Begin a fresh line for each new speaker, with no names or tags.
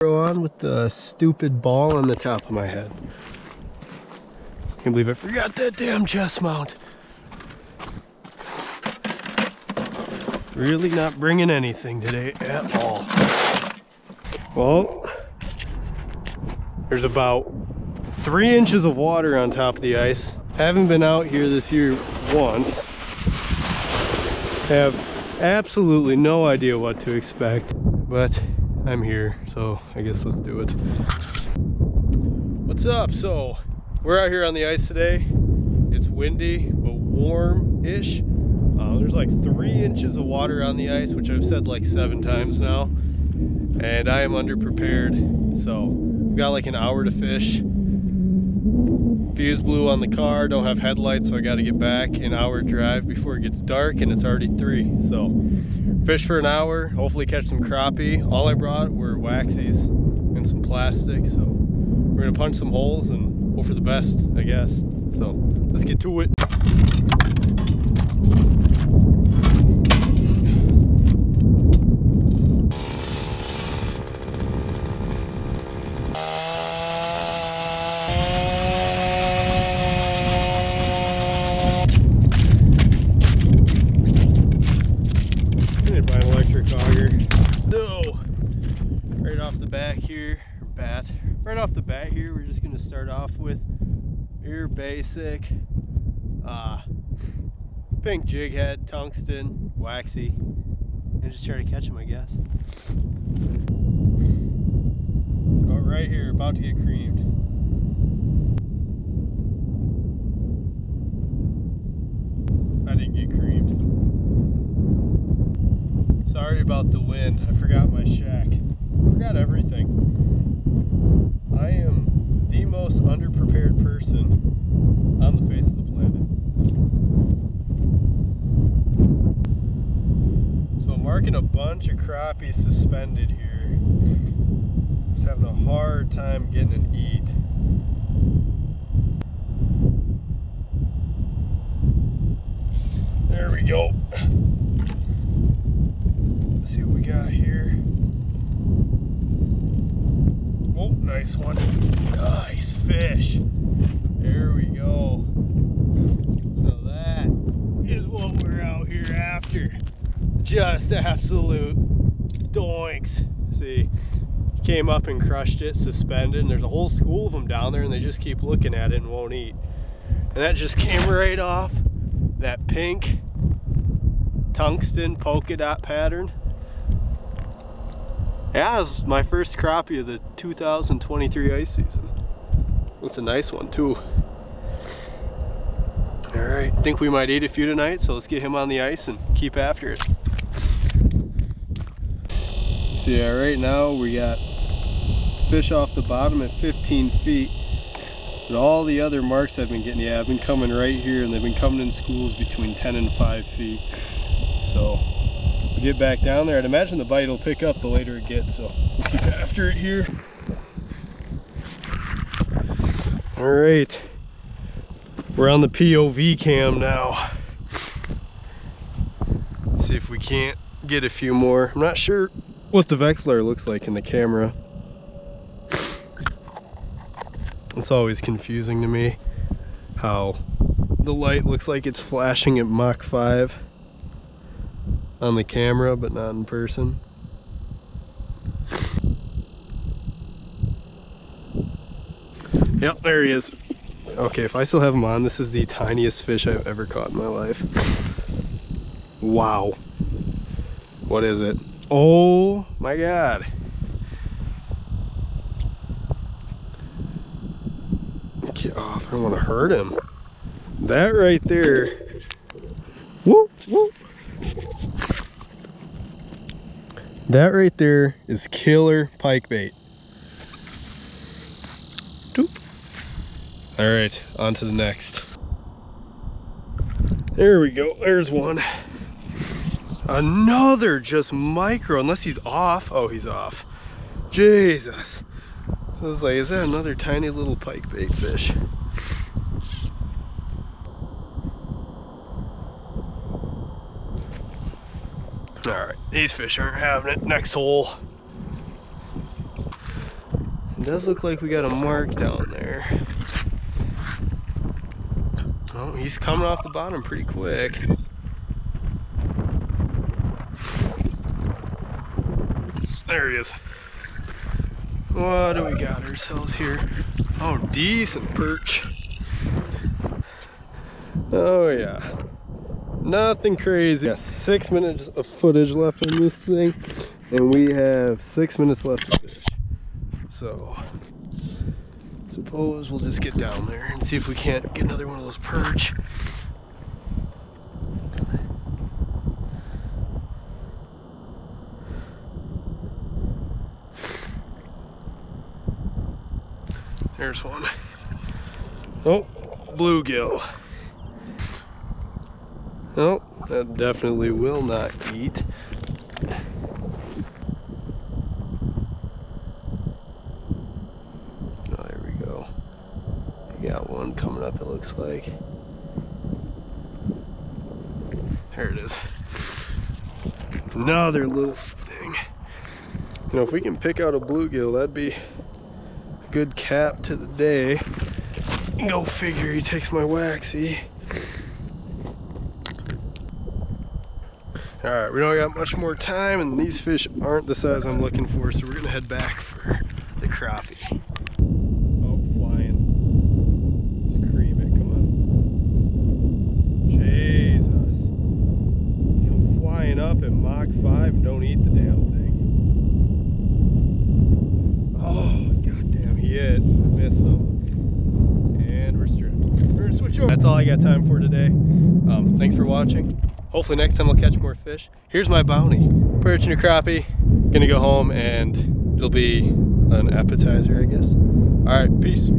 On with the stupid ball on the top of my head. Can't believe I forgot that damn chest mount. Really not bringing anything today at all. Well, there's about 3 inches of water on top of the ice. Haven't been out here this year once. Have absolutely no idea what to expect, but I'm here, so I guess let's do it. What's up? So we're out here on the ice today. It's windy but warm-ish. There's like 3 inches of water on the ice, which I've said like 7 times now, and I am underprepared. So we've got like an hour to fish. Fuse blew on the car, don't have headlights, so I got to get back. An hour drive before it gets dark, and it's already 3. So fish for an hour, hopefully catch some crappie. All I brought were waxies and some plastic, so we're gonna punch some holes and hope for the best, I guess. So let's get to it. Right off the bat here, we're just going to start off with your basic pink jig head, tungsten, waxy, and just try to catch them, I guess. Oh, right here, about to get creamed. I didn't get creamed. Sorry about the wind. I forgot my shack. I forgot everything. I am the most underprepared person on the face of the planet. So I'm marking a bunch of crappie suspended here. Just having a hard time getting an eat. There we go. Let's see what we got here. Oh, nice one. Nice fish. There we go. So that is what we're out here after. Just absolute doinks. See, came up and crushed it, suspended, and there's a whole school of them down there, and they just keep looking at it and won't eat. And that just came right off that pink tungsten polka dot pattern. Yeah, it was my first crappie of the 2023 ice season. That's a nice one too. All right, think we might eat a few tonight, so let's get him on the ice and keep after it. So yeah, right now we got fish off the bottom at 15 feet. But all the other marks I've been getting, yeah, I've been coming right here, and they've been coming in schools between 10 and 5 feet. So get back down there. I'd imagine the bite will pick up the later it gets, so we'll keep after it here. All right, we're on the POV cam now. See if we can't get a few more. I'm not sure what the Vexlar looks like in the camera. It's always confusing to me how the light looks like it's flashing at Mach 5 on the camera, but not in person. Yep, there he is. Okay, if I still have him on, this is the tiniest fish I've ever caught in my life. Wow. What is it? Oh my God. Get off, I don't want to hurt him. That right there. Whoop, whoop. That right there is killer pike bait. Doop. All right, on to the next. There we go, there's one. Another just micro, unless he's off. Oh, he's off. Jesus. I was like, is that another tiny little pike bait fish? All right, these fish aren't having it. Next hole. It does look like we got a mark down there. Oh, he's coming off the bottom pretty quick. There he is. What do we got ourselves here? Oh, decent perch. Oh yeah. Nothing crazy. Yeah, 6 minutes of footage left on this thing, and we have 6 minutes left to fish. So, suppose we'll just get down there and see if we can't get another one of those perch. There's one. Oh, bluegill. Oh, that definitely will not eat. Oh, there we go. We got one coming up, it looks like. There it is. Another little sting. You know, if we can pick out a bluegill, that'd be a good cap to the day. Go figure, he takes my waxy. Alright, we don't got much more time, and these fish aren't the size I'm looking for, so we're gonna head back for the crappie. Oh, flying. Just cream it, come on. Jesus. You come flying up at Mach 5 and don't eat the damn thing. Oh, goddamn, he hit. I missed him. And we're stripped. We're gonna switch over. That's all I got time for today. Thanks for watching. Hopefully next time I'll catch more fish. Here's my bounty. Perch and a crappie. Gonna go home and it'll be an appetizer, I guess. All right, peace.